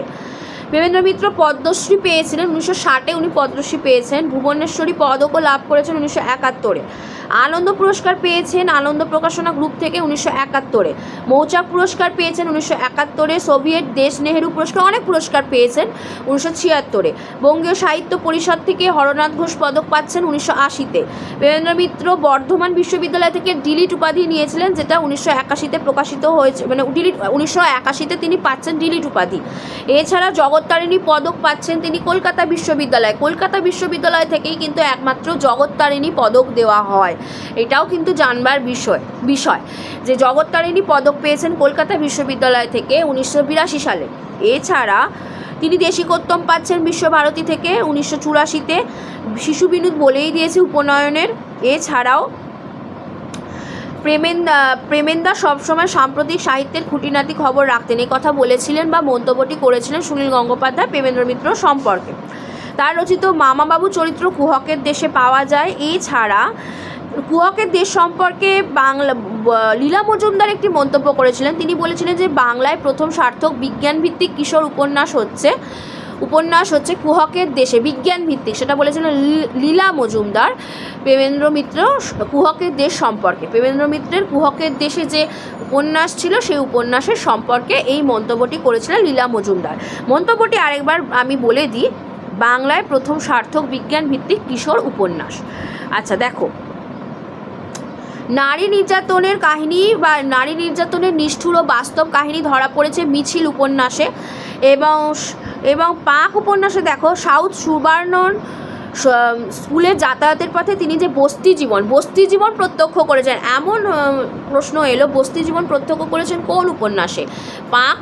প্রেমেন্দ্র মিত্র পদ্মশ্রী পেয়েছিলেন 1960-এ, উনি পদ্মশ্রী পেয়েছেন। ভুবনেশ্বরী পদকও লাভ করেছেন 1971-এ। আনন্দ পুরস্কার পেয়েছেন আনন্দ প্রকাশনা গ্রুপ থেকে 1971-এ। মৌচাক পুরস্কার পেয়েছেন 1971-এ। সোভিয়েত দেশ নেহেরু পুরস্কার, অনেক পুরস্কার পেয়েছেন 1976-এ। বঙ্গীয় সাহিত্য পরিষদ থেকে হরনাথ ঘোষ পদক পাচ্ছেন 1980-তে। প্রেমেন্দ্র মিত্র বর্ধমান বিশ্ববিদ্যালয় থেকে ডিলিট উপাধি নিয়েছিলেন, যেটা 1981-তে প্রকাশিত হয়েছে, মানে 1981-তে তিনি পাচ্ছেন ডিলিট উপাধি। এছাড়া জগত্তারিণী পদক পাচ্ছেন তিনি কলকাতা বিশ্ববিদ্যালয় থেকেই কিন্তু একমাত্র জগত্তারিণী পদক দেওয়া হয়। এটাও কিন্তু জানবার বিষয় যে জগত্তারিণী পদক পেয়েছেন কলকাতা বিশ্ববিদ্যালয় থেকে 1982 সালে। এছাড়া তিনি দেশিকোত্তম পাচ্ছেন বিশ্বভারতী থেকে 1984-তে। শিশু বিনোদ বলেই দিয়েছে উপনয়নের। এছাড়াও প্রেমেন্দা সবসময় সাম্প্রতিক সাহিত্যের খুঁটিনাটি খবর রাখতেন, এই কথা বলেছিলেন বা মন্তব্যটি করেছিলেন সুনীল গঙ্গোপাধ্যায় প্রেমেন্দ্র মিত্র সম্পর্কে। তার রচিত মামাবাবু চরিত্র কুহকের দেশে পাওয়া যায়। এছাড়া কুহকের দেশ সম্পর্কে লীলা মজুমদার একটি মন্তব্য করেছিলেন। তিনি বলেছিলেন যে বাংলায় প্রথম সার্থক বিজ্ঞানভিত্তিক কিশোর উপন্যাস হচ্ছে কুহকের দেশে, বিজ্ঞান ভিত্তিক, সেটা বলেছিলেন লীলা মজুমদার প্রেমেন্দ্র মিত্র কুহকের দেশ সম্পর্কে। প্রেমেন্দ্র মিত্রের কুহকের দেশে যে উপন্যাস ছিল সেই উপন্যাসের সম্পর্কে এই মন্তব্যটি করেছিলেন লীলা মজুমদার। মন্তব্যটি আরেকবার আমি বলে দিই, বাংলায় প্রথম সার্থক বিজ্ঞান ভিত্তিক কিশোর উপন্যাস। আচ্ছা দেখো, নারী নির্যাতনের কাহিনী বা নারী নির্যাতনের নিষ্ঠুর ও বাস্তব কাহিনী ধরা পড়েছে মিছিল উপন্যাসে এবং পাক উপন্যাসে। দেখো, সাউথ সুবর্ণন স্কুলে যাতায়াতের পথে তিনি যে বস্তি জীবন প্রত্যক্ষ করেছেন, এমন প্রশ্ন এলো, বস্তি জীবন প্রত্যক্ষ করেছেন কোন উপন্যাসে? পাক,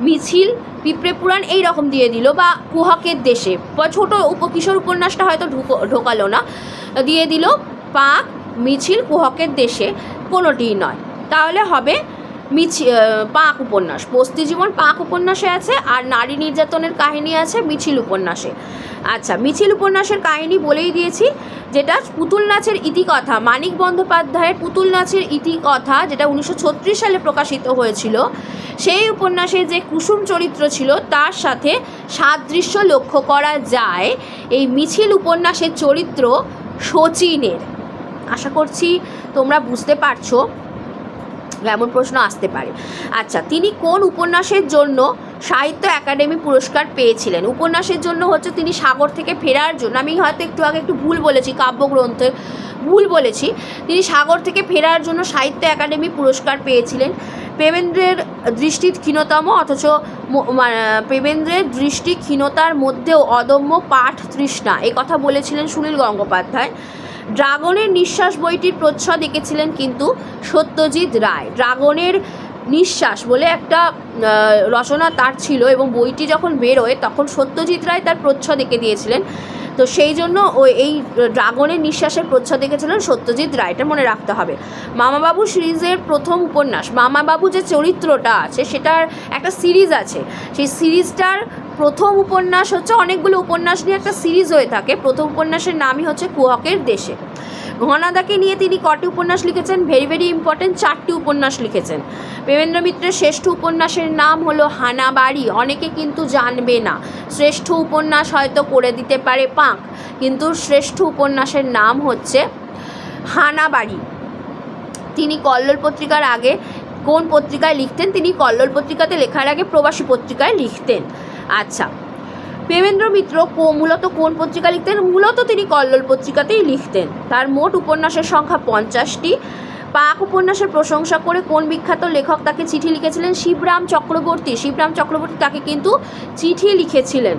মিছিল, পিঁপড়ে পুরাণ এই রকম দিয়ে দিল, বা কুহকের দেশে, ছোট কিশোর উপন্যাসটা হয়তো ঢোকালো না, দিয়ে দিল পাক, মিছিল, কুহকের দেশে, কোনোটিই নয়। তাহলে হবে পাক উপন্যাস। বস্তি জীবন পাক উপন্যাসে আছে, আর নারী নির্যাতনের কাহিনী আছে মিছিল উপন্যাসে। আচ্ছা, মিছিল উপন্যাসের কাহিনী বলেই দিয়েছি, যেটা পুতুল নাচের ইতিকথা, মানিক বন্দ্যোপাধ্যায়ের পুতুল নাচের ইতিকথা, যেটা 1936 সালে প্রকাশিত হয়েছিল। সেই উপন্যাসে যে কুসুম চরিত্র ছিল তার সাথে সাদৃশ্য লক্ষ্য করা যায় এই মিছিল উপন্যাসের চরিত্র শচীনের। আশা করছি তোমরা বুঝতে পারছো, এমন প্রশ্ন আসতে পারে। আচ্ছা, তিনি কোন উপন্যাসের জন্য সাহিত্য একাডেমি পুরস্কার পেয়েছিলেন? উপন্যাসের জন্য হচ্ছে তিনি সাগর থেকে ফেরার জন্য, আমি হয়তো একটু আগে একটু ভুল বলেছি, কাব্যগ্রন্থের ভুল বলেছি, তিনি সাগর থেকে ফেরার জন্য সাহিত্য একাডেমি পুরস্কার পেয়েছিলেন। প্রেমেন্দ্রের দৃষ্টি ক্ষীণতম, অথচ প্রেমেন্দ্রের দৃষ্টি ক্ষীণতার মধ্যেও অদম্য পাঠ তৃষ্ণা, এই কথা বলেছিলেন সুনীল গঙ্গোপাধ্যায়। ড্রাগনের নিঃশ্বাস বইটির প্রচ্ছদ এঁকেছিলেন কিন্তু সত্যজিৎ রায়। ড্রাগনের নিঃশ্বাস বলে একটা রচনা তার ছিল, এবং বইটি যখন বেরোয় তখন সত্যজিৎ রায় তার প্রচ্ছদ এঁকে দিয়েছিলেন। তো সেই জন্য এই ড্রাগনের নিঃশ্বাসের প্রচ্ছদ এঁকেছিলেন সত্যজিৎ রায়, এটা মনে রাখতে হবে। মামাবাবু সিরিজের প্রথম উপন্যাস, মামাবাবু যে চরিত্রটা আছে সেটার একটা সিরিজ আছে, সেই সিরিজটার প্রথম উপন্যাস হচ্ছে, অনেকগুলো উপন্যাস নিয়ে একটা সিরিজ হয়ে থাকে, প্রথম উপন্যাসের নামই হচ্ছে কুহকের দেশে। ঘনাদাকে নিয়ে তিনি কটি উপন্যাস লিখেছেন? ভেরি ভেরি ইম্পর্টেন্ট, 4টি উপন্যাস লিখেছেন। প্রেমেন্দ্র মিত্রের শ্রেষ্ঠ উপন্যাসের নাম হলো হানাবাড়ি, অনেকে কিন্তু জানবে না। শ্রেষ্ঠ উপন্যাস হয়তো করে দিতে পারে পাক, কিন্তু শ্রেষ্ঠ উপন্যাসের নাম হচ্ছে হানাবাড়ি। তিনি কল্লোল পত্রিকার আগে কোন পত্রিকায় লিখতেন? তিনি কল্লোল পত্রিকাতে লেখার আগে প্রবাসী পত্রিকায় লিখতেন। আচ্ছা, প্রেমেন্দ্র মিত্র মূলত কোন পত্রিকা লিখতেন? মূলত তিনি কল্লোল পত্রিকাতেই লিখতেন। তার মোট উপন্যাসের সংখ্যা 50টি। পাক উপন্যাসের প্রশংসা করে কোন বিখ্যাত লেখক তাকে চিঠি লিখেছিলেন? শিবরাম চক্রবর্তী। শিবরাম চক্রবর্তী তাকে কিন্তু চিঠি লিখেছিলেন।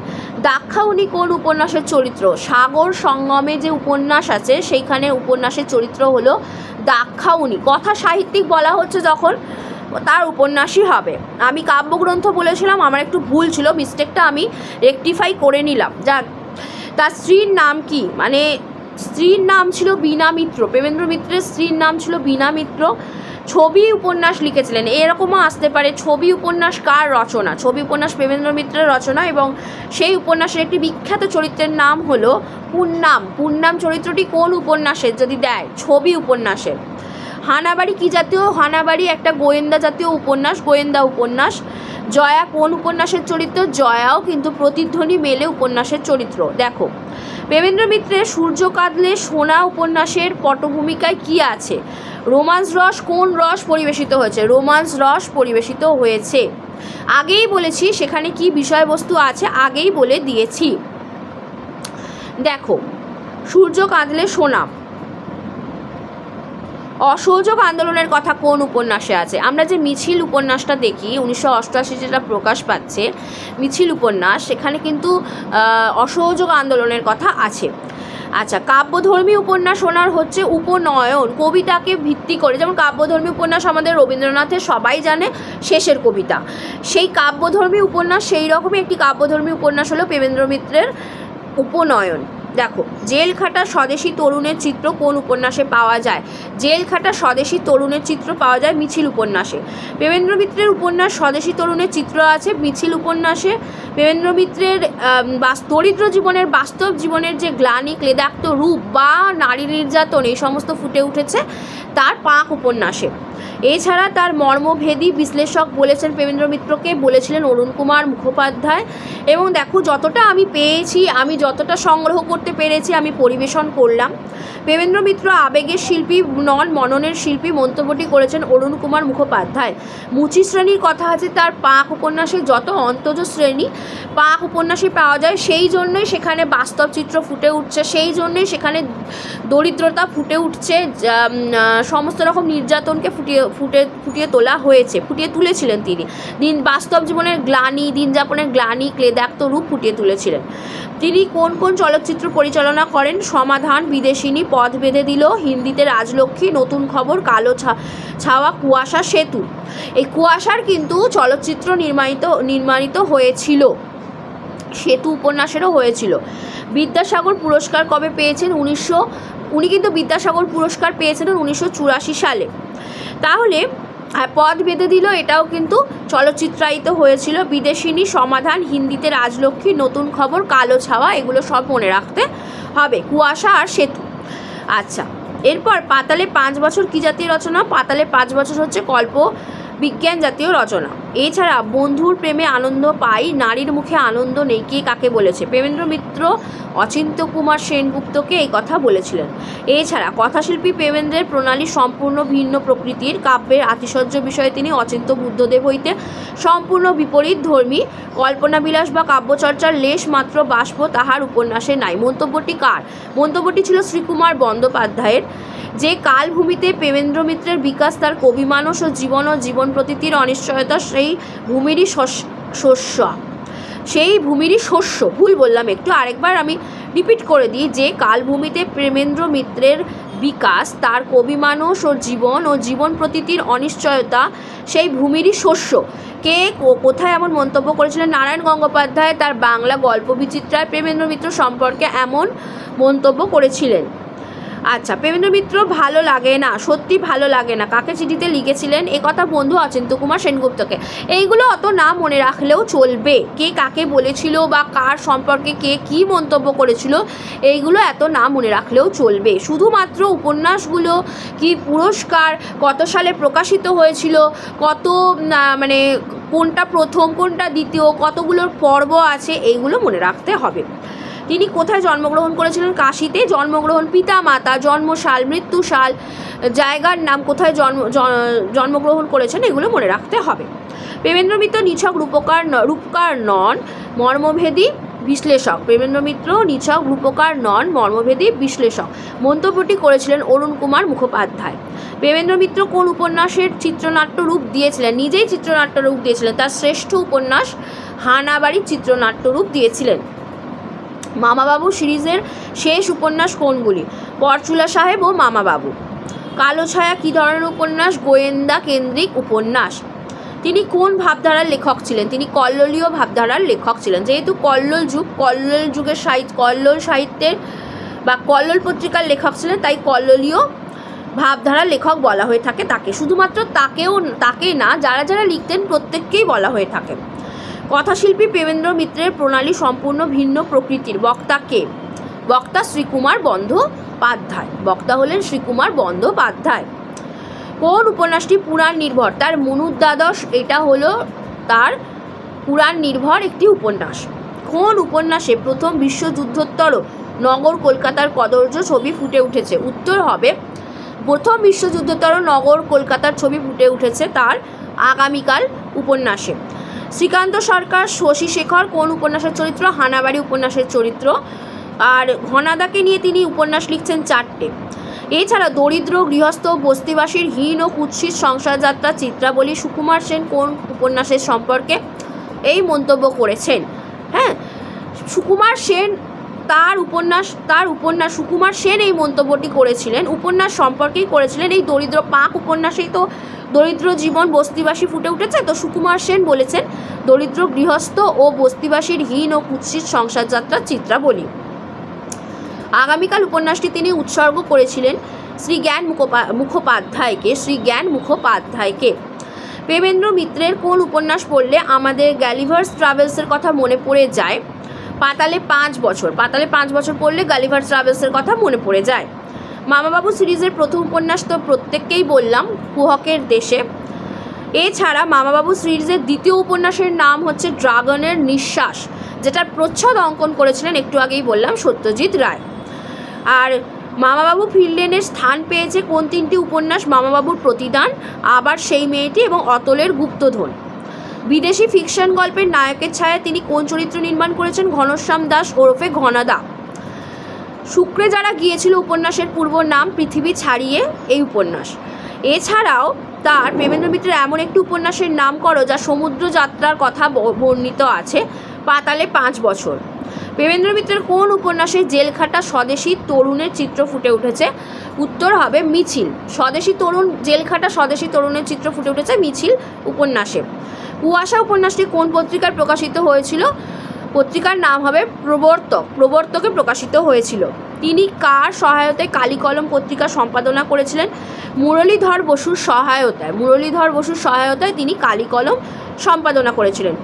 দাক্ষায়ণী কোন উপন্যাসের চরিত্র? সাগর সঙ্গমে যে উপন্যাস আছে সেইখানে উপন্যাসের চরিত্র হলো দাক্ষায়ণী। কথা সাহিত্যিক বলা হচ্ছে যখন, তার উপন্যাসই হবে। আমি কাব্যগ্রন্থ বলেছিলাম, আমার একটু ভুল ছিল, মিস্টেকটা আমি রেকটিফাই করে নিলাম। যাক, তার স্ত্রীর নাম কি? মানে স্ত্রীর নাম ছিল বীণা মিত্র। প্রেমেন্দ্র মিত্রের স্ত্রীর নাম ছিল বীণা মিত্র। ছবি উপন্যাস লিখেছিলেন, এরকমও আসতে পারে ছবি উপন্যাস কার রচনা? ছবি উপন্যাস প্রেমেন্দ্র মিত্রের রচনা, এবং সেই উপন্যাসের একটি বিখ্যাত চরিত্রের নাম হলো পুন্নাম। পুন্নাম চরিত্রটি কোন উপন্যাসের যদি দেয়? ছবি উপন্যাসের। হানাবাড়ি কী জাতীয়? হানাবাড়ি একটা গোয়েন্দা জাতীয় উপন্যাস, গোয়েন্দা উপন্যাস। জয়া কোন উপন্যাসের চরিত্র? জয়াও কিন্তু প্রতিধ্বনি মেলে উপন্যাসের চরিত্র। দেখো, প্রেমেন্দ্র মিত্রের সূর্য কাঁদলে সোনা উপন্যাসের পটভূমিকায় কি আছে? রোমান্স রস। কোন রস পরিবেশিত হয়েছে? রোমান্স রস পরিবেশিত হয়েছে। আগেই বলেছি সেখানে কি বিষয়বস্তু আছে, আগেই বলে দিয়েছি। দেখো, সূর্য কাঁদলে সোনা, অসহযোগ আন্দোলনের কথা কোন উপন্যাসে আছে? আমরা যে মিছিল উপন্যাসটা দেখি 1988 যেটা প্রকাশ পাচ্ছে, মিছিল উপন্যাস, সেখানে কিন্তু অসহযোগ আন্দোলনের কথা আছে। আচ্ছা, কাব্যধর্মী উপন্যাস ওনার হচ্ছে উপনয়ন, কবিতাকে ভিত্তি করে। যেমন কাব্যধর্মী উপন্যাস আমাদের রবীন্দ্রনাথের সবাই জানে, শেষের কবিতা। সেই কাব্যধর্মী উপন্যাস, সেই রকমই একটি কাব্যধর্মী উপন্যাস হলো প্রেমেন্দ্র মিত্রের উপনয়ন। দেখো, জেলখাটা স্বদেশী তরুণের চিত্র কোন উপন্যাসে পাওয়া যায়? জেলখাটা স্বদেশী তরুণের চিত্র পাওয়া যায় মিছিল উপন্যাসে। প্রেমেন্দ্র মিত্রের উপন্যাস স্বদেশী তরুণের চিত্র আছে মিছিল উপন্যাসে। প্রেমেন্দ্র মিত্রের দরিদ্র জীবনের, বাস্তব জীবনের যে গ্লানি, ক্লেদাক্ত রূপ বা নারী নির্যাতন, এই সমস্ত ফুটে উঠেছে তার পাক উপন্যাসে। এছাড়া তার মর্মভেদী বিশ্লেষক বলেছেন প্রেমেন্দ্র মিত্রকে, বলেছিলেন অরুণ কুমার মুখোপাধ্যায়। এবং দেখো, যতটা আমি পেয়েছি, আমি যতটা সংগ্রহ করতে পেরেছি আমি পরিবেশন করলাম। প্রেমেন্দ্র মিত্র আবেগের শিল্পী নন, মননের শিল্পী, মন্তব্যটি করেছেন অরুণ কুমার মুখোপাধ্যায়। মুচি শ্রেণীর কথা আছে তার পাক উপন্যাসে, যত অন্তজ শ্রেণী পাক উপন্যাসে পাওয়া যায়, সেই জন্যই সেখানে বাস্তব চিত্র ফুটে উঠছে, সেই জন্যই সেখানে দরিদ্রতা ফুটে উঠছে, সমস্ত রকম নির্যাতনকে ফুটিয়ে তোলা হয়েছে, ফুটিয়ে তুলেছিলেন তিনি। বাস্তব জীবনের গ্লানি, দিন যাপনের গ্লানি, ক্লেদাক্ত রূপ ফুটিয়ে তুলেছিলেন। তিনি কোন কোন চলচ্চিত্র পরিচালনা করেন? সমাধান, বিদেশিনী, পথ বেঁধে দিল, হিন্দিতে রাজলক্ষ্মী, নতুন খবর, কালো ছাওয়া, কুয়াশা, সেতু। এই কুয়াশার কিন্তু চলচ্চিত্র নির্মাণিত হয়েছিল, সেতু উপন্যাসেরও হয়েছিল। বিদ্যাসাগর পুরস্কার কবে পেয়েছেন? উনি কিন্তু বিদ্যাসাগর পুরস্কার পেয়েছিলেন 1984 সালে। তাহলে পথ বেঁধে দিল, এটাও কিন্তু চলচ্চিত্রায়িত হয়েছিল। বিদেশিনী, সমাধান, হিন্দিতে রাজলক্ষ্মী, নতুন খবর, কালো ছাওয়া, এগুলো সব মনে রাখতে হবে। কুয়াশা আর সেতু। আচ্ছা, এরপর পাতালে 5 বছর কী জাতীয় রচনা? পাতালে 5 বছর হচ্ছে কল্প বিজ্ঞান জাতীয় রচনা। এছাড়া বন্ধুর প্রেমে আনন্দ পাই, নারীর মুখে আনন্দ নেই, কে কাকে বলেছে? প্রেমেন্দ্র মিত্র অচিন্ত্য কুমার সেনগুপ্তকে এই কথা বলেছিলেন। এছাড়া কথাশিল্পী প্রেমেন্দ্রের প্রণালী সম্পূর্ণ ভিন্ন প্রকৃতির, কাব্যের আতিশয্য বিষয়ে তিনি অচিন্ত্য বুদ্ধদেব হইতে সম্পূর্ণ বিপরীত ধর্মী, কল্পনাবিলাস বা কাব্যচর্চার লেশ মাত্র বাষ্প তাহার উপন্যাসে নাই। মন্তব্যটি কার? মন্তব্যটি ছিল শ্রীকুমার বন্দ্যোপাধ্যায়ের। যে কালভূমিতে প্রেমেন্দ্র মিত্রের বিকাশ, তার কবিমানস ও জীবন প্রতীতির অনিশ্চয়তা, সেই ভূমিরই শস্য, ভুল বললাম একটু, আরেকবার আমি রিপিট করে দিই। যে কালভূমিতে প্রেমেন্দ্র মিত্রের বিকাশ, তার কবিমানস ও জীবন প্রতীতির অনিশ্চয়তা, সেই ভূমিরই শস্য। কে কোথায় এমন মন্তব্য করেছিলেন? নারায়ণ গঙ্গোপাধ্যায় তার বাংলা গল্প বিচিত্রায় প্রেমেন্দ্র মিত্র সম্পর্কে এমন মন্তব্য করেছিলেন। আচ্ছা, প্রেমেন্দ্র মিত্র ভালো লাগে না, সত্যি ভালো লাগে না, কাকে চিঠিতে লিখেছিলেন? একথা বন্ধু অচিন্ত্য কুমার সেনগুপ্তকে। এইগুলো অত না মনে রাখলেও চলবে, কে কাকে বলেছিল বা কার সম্পর্কে কে কী মন্তব্য করেছিল, এইগুলো এত না মনে রাখলেও চলবে। শুধুমাত্র উপন্যাসগুলো, কি পুরস্কার, কত সালে প্রকাশিত হয়েছিল, কত মানে কোনটা প্রথম কোনটা দ্বিতীয়, কতগুলোর পর্ব আছে, এইগুলো মনে রাখতে হবে। তিনি কোথায় জন্মগ্রহণ করেছিলেন? কাশীতে জন্মগ্রহণ। পিতা মাতা, জন্মসাল, মৃত্যুসাল, জায়গার নাম, কোথায় জন্মগ্রহণ করেছেন, এগুলো মনে রাখতে হবে। প্রেমেন্দ্র মিত্র নিছক রূপকার নন, মর্মভেদী বিশ্লেষক। প্রেমেন্দ্র মিত্র নিছক রূপকার নন, মর্মভেদী বিশ্লেষক। মন্তব্যটি করেছিলেন অরুণ কুমার মুখোপাধ্যায়। প্রেমেন্দ্র মিত্র কোন উপন্যাসের চিত্রনাট্য রূপ দিয়েছিলেন? নিজেই চিত্রনাট্য রূপ দিয়েছিলেন। তার শ্রেষ্ঠ উপন্যাস হানাবাড়ির চিত্রনাট্য রূপ দিয়েছিলেন। মামাবাবু সিরিজের শেষ উপন্যাস কোনগুলি? পরচুলা সাহেব ও মামাবাবু। কালো ছায়া কী ধরনের উপন্যাস? গোয়েন্দা কেন্দ্রিক উপন্যাস। তিনি কোন ভাবধারার লেখক ছিলেন? তিনি কল্লোলীয় ভাবধারার লেখক ছিলেন। যেহেতু কল্লোল যুগ, কল্লোল যুগের কল্লোল সাহিত্যের বা কল্লোল পত্রিকার লেখক ছিলেন, তাই কল্লোলীয় ভাবধারার লেখক বলা হয়ে থাকে তাকে। শুধুমাত্র তাকে না, যারা যারা লিখতেন প্রত্যেককেই বলা হয়ে থাকে। কথাশিল্পী প্রেমেন্দ্র মিত্রের প্রণালী সম্পূর্ণ ভিন্ন প্রকৃতির। বক্তা কে? বক্তা শ্রীকুমার বন্দ্যোপাধ্যায়। বক্তা হলেন শ্রীকুমার বন্দ্যোপাধ্যায়। কোন উপন্যাসটি পুরাণ নির্ভর? তার মনুদ্বাদশ, এটা হলো তার পুরাণ নির্ভর একটি উপন্যাস। কোন উপন্যাসে প্রথম বিশ্বযুদ্ধোত্তর নগর কলকাতার কদর্য ছবি ফুটে উঠেছে? উত্তর হবে প্রথম বিশ্বযুদ্ধোত্তর নগর কলকাতার ছবি ফুটে উঠেছে তার আগামীকাল উপন্যাসে। শ্রীকান্ত সরকার শশী শেখর কোন উপন্যাসের চরিত্র? হানাবাড়ি উপন্যাসের চরিত্র। আর ঘনাদাকে নিয়ে তিনি উপন্যাস লিখছেন 4টে। এছাড়া দরিদ্র গৃহস্থ বস্তিবাসীর হীন ও কুৎসিত সংসার যাত্রা চিত্রাবলী সুকুমার সেন কোন উপন্যাসের সম্পর্কে এই মন্তব্য করেছেন? হ্যাঁ, সুকুমার সেন তার উপন্যাস সুকুমার সেন এই মন্তব্যটি করেছিলেন, উপন্যাস সম্পর্কেই করেছিলেন। এই দরিদ্র পাক উপন্যাসেই তো দরিদ্র জীবন বস্তিবাসী ফুটে উঠেছে। তো সুকুমার সেন বলেছেন দরিদ্র গৃহস্থ ও বস্তিবাসীর হীন ও কুৎসিত সংসার যাত্রা চিত্রাবলী। আগামীকাল উপন্যাসটি তিনি উৎসর্গ করেছিলেন শ্রী জ্ঞান মুখোপাধ্যায়কে। প্রেমেন্দ্র মিত্রের কোন উপন্যাস পড়লে আমাদের গ্যালিভার্স ট্রাভেলসের কথা মনে পড়ে যায়? পাতালে 5 বছর। পাতালে 5 বছর পড়লে গ্যালিভার্স ট্রাভেলসের কথা মনে পড়ে যায়। মামাবাবু সিরিজের প্রথম উপন্যাস তো প্রত্যেককেই বললাম, কুহকের দেশে। এছাড়া মামাবাবু সিরিজের দ্বিতীয় উপন্যাসের নাম হচ্ছে ড্রাগনের নিঃশ্বাস, যেটার প্রচ্ছদ অঙ্কন করেছিলেন একটু আগেই বললাম সত্যজিৎ রায়। আর মামাবাবু ফিরলেনের স্থান পেয়েছে কোন 3টি উপন্যাস? মামাবাবুর প্রতিদান, আবার সেই মেয়েটি এবং অতলের গুপ্তধন। বিদেশি ফিকশন গল্পের নায়কের ছায়া তিনি কোন চরিত্র নির্মাণ করেছেন? ঘনশ্যাম দাস ওরফে ঘনাদা। শুক্রে যারা গিয়েছিল উপন্যাসের পূর্ব নাম পৃথিবী ছাড়িয়ে এই উপন্যাস। এছাড়াও তার প্রেমেন্দ্র মিত্রের এমন একটি উপন্যাসের নাম করো যা সমুদ্র যাত্রার কথা বর্ণিত আছে। পাতালে 5 বছর। প্রেমেন্দ্র মিত্রের কোন উপন্যাসে জেলখাটা স্বদেশী তরুণের চিত্র ফুটে উঠেছে? উত্তর হবে মিছিল। জেলখাটা স্বদেশী তরুণের চিত্র ফুটে উঠেছে মিছিল উপন্যাসে। কুয়াশা উপন্যাসটি কোন পত্রিকায় প্রকাশিত হয়েছিল? পত্রিকার নাম হবে প্রবর্তকে প্রকাশিত হয়েছিল। তিনি কার সহায়তায় কালিকলম পত্রিকা সম্পাদনা করেছিলেন? মুরলীধর বসুর সহায়তায় তিনি কালিকলম সম্পাদনা করেছিলেন।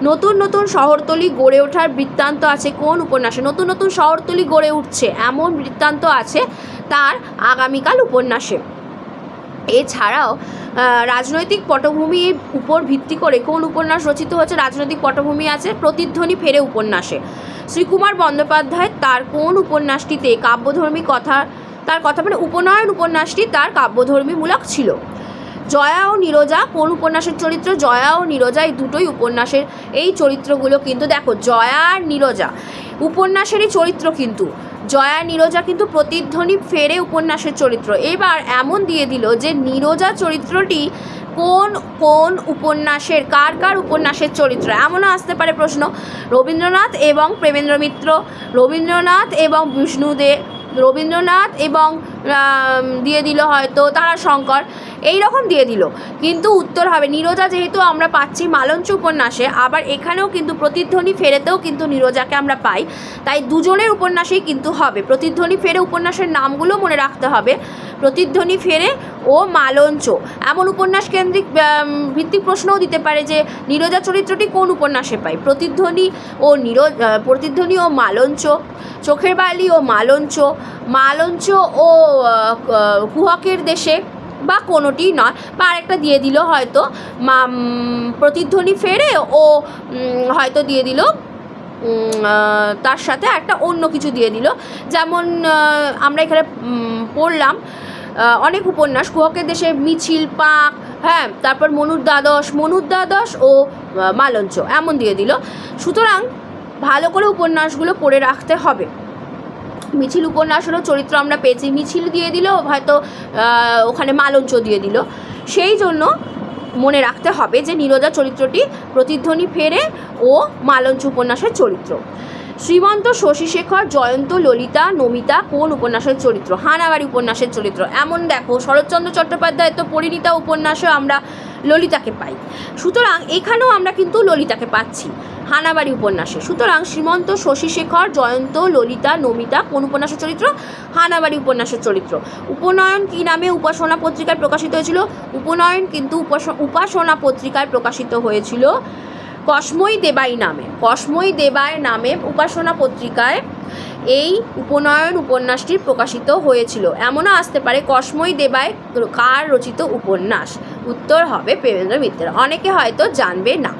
নতুন নতুন শহরতলি গড়ে ওঠার বৃত্তান্ত আছে কোন উপন্যাসে? নতুন নতুন শহরতলি গড়ে উঠছে এমন বৃত্তান্ত আছে তার আগামীকাল উপন্যাসে। এছাড়াও রাজনৈতিক পটভূমির উপর ভিত্তি করে কোন উপন্যাস রচিত হয়েছে? রাজনৈতিক পটভূমি আছে প্রতিধ্বনি ফেরে উপন্যাসে। শ্রীকুমার বন্দ্যোপাধ্যায় তার কোন উপন্যাসটিতে কাব্যধর্মী তার কথা মানে উপনয়ন উপন্যাসটি তার কাব্যধর্মীমূলক ছিল। জয়া ও নীরজা কোন উপন্যাসের চরিত্র? জয়া ও নীরজা এই দুটোই উপন্যাসের এই চরিত্রগুলো কিন্তু দেখো, জয়া আর নীরজা উপন্যাসেরই চরিত্র, কিন্তু জয়া নীরজা কিন্তু প্রতিধ্বনি ফেরে উপন্যাসের চরিত্র। এবার এমন দিয়ে দিল যে নীরজা চরিত্রটি কোন কোন উপন্যাসের, কার উপন্যাসের চরিত্র, এমনও আসতে পারে প্রশ্ন। রবীন্দ্রনাথ এবং প্রেমেন্দ্র মিত্র, রবীন্দ্রনাথ এবং বিষ্ণুদেব, রবীন্দ্রনাথ এবং দিয়ে দিল হয়তো তারাশঙ্কর, এই রকম দিয়ে দিল। কিন্তু উত্তর হবে নীরজা, যেহেতু আমরা পাচ্ছি মালঞ্চ উপন্যাসে, আবার এখানেও কিন্তু প্রতিধ্বনি ফেরেতেও কিন্তু নীরজাকে আমরা পাই, তাই দুজনের উপন্যাসেই কিন্তু হবে। প্রতিধ্বনি ফেরে উপন্যাসের নামগুলো মনে রাখতে হবে, প্রতিধ্বনি ফেরে ও মালঞ্চ। এমন উপন্যাস কেন্দ্রিক ভিত্তিক প্রশ্নও দিতে পারে যে নীরজা চরিত্রটি কোন উপন্যাসে পাই? প্রতিধ্বনি ও মালঞ্চ, চোখের বালি ও মালঞ্চ ও কুহকের দেশে, বা কোনোটি নয়, বা আরেকটা দিয়ে দিল হয়তো প্রতিধ্বনি ফেরে ও হয়তো দিয়ে দিল তার সাথে একটা অন্য কিছু দিয়ে দিল। যেমন আমরা এখানে পড়লাম অনেক উপন্যাস, কুহকের দেশে মিছিল, পাক, হ্যাঁ, তারপর মনুর দ্বাদশ ও মালঞ্চ এমন দিয়ে দিল। সুতরাং ভালো করে উপন্যাসগুলো পড়ে রাখতে হবে। মিছিল উপন্যাসেরও চরিত্র আমরা পেয়েছি, মিছিল দিয়ে দিল, হয়তো ওখানে মালঞ্চ দিয়ে দিল, সেই জন্য মনে রাখতে হবে যে নীরজা চরিত্রটি প্রতিধ্বনি ফেরে ও মালঞ্চ উপন্যাসের চরিত্র। শ্রীমন্ত, শশীশেখর, জয়ন্ত, ললিতা, নমিতা কোন উপন্যাসের চরিত্র? হানাবাড়ি উপন্যাসের চরিত্র। এমন দেখো, শরৎচন্দ্র চট্টোপাধ্যায় তো পরিণীতা উপন্যাসে আমরা ললিতাকে পাই, সুতরাং এখানেও আমরা কিন্তু ললিতাকে পাচ্ছি হানাবাড়ি উপন্যাসে। সুতরাং শ্রীমন্ত, শশীশেখর, জয়ন্ত, ললিতা, নমিতা কোন উপন্যাসের চরিত্র? হানাবাড়ি উপন্যাসের চরিত্র। উপনয়ন কী নামে উপাসনা পত্রিকায় প্রকাশিত হয়েছিল? উপনয়ন কিন্তু উপাসনা পত্রিকায় প্রকাশিত হয়েছিল কসময়ী দেবাই নামে। কসময়ী দেবাই নামে উপাসনা পত্রিকায় এই উপনয়ন উপন্যাসটি প্রকাশিত হয়েছিল। এমনও আসতে পারে কসময়ী দেবাই কার রচিত উপন্যাস? উত্তর হবে প্রেমেন্দ্র মিত্রের। অনেকে হয়তো জানবে না।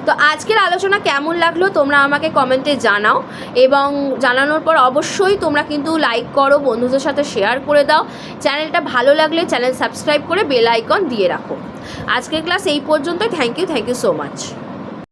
তো আজকের আলোচনা কেমন লাগলো তোমরা আমাকে কমেন্টে জানাও, এবং জানানোর পর অবশ্যই তোমরা কিন্তু লাইক করো, বন্ধুদের সাথে শেয়ার করে দাও। চ্যানেলটা ভালো লাগলে চ্যানেল সাবস্ক্রাইব করে বেল আইকন দিয়ে রাখো। আজকের ক্লাস এই পর্যন্তই। Thank you so much.